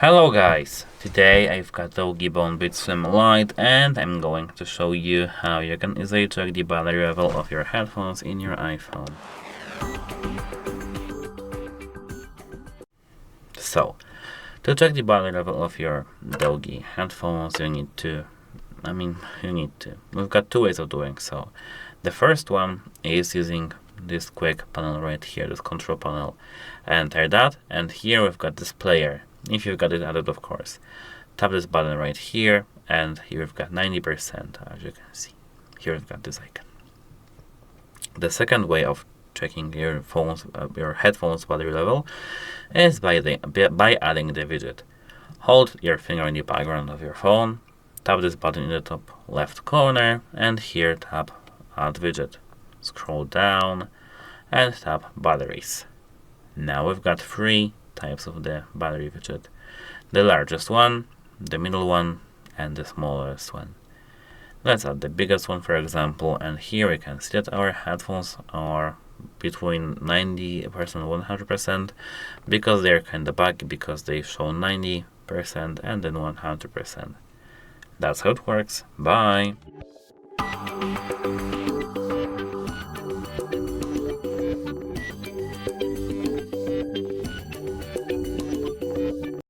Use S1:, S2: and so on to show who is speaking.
S1: Hello guys! Today I've got DOOGEE BoneBeat Swim Lite and I'm going to show you how you can easily check the battery level of your headphones in your iPhone. So, to check the battery level of your DOOGEE headphones, We've got two ways of doing so. The first one is using this quick panel right here, this control panel. Enter that, and here we've got this player. If you've got it added, of course. Tap this button right here, and here we've got 90%, as you can see. Here we've got this icon. The second way of checking your headphones battery level is by adding the widget. Hold your finger in the background of your phone, tap this button in the top left corner, and here tap Add Widget. Scroll down and tap Batteries. Now we've got three types of the battery widget: the largest one, the middle one, and the smallest one. Let's add the biggest one, for example, and here we can see that our headphones are between 90% and 100% because they're kind of buggy, because they show 90% and then 100%. That's how it works. Bye!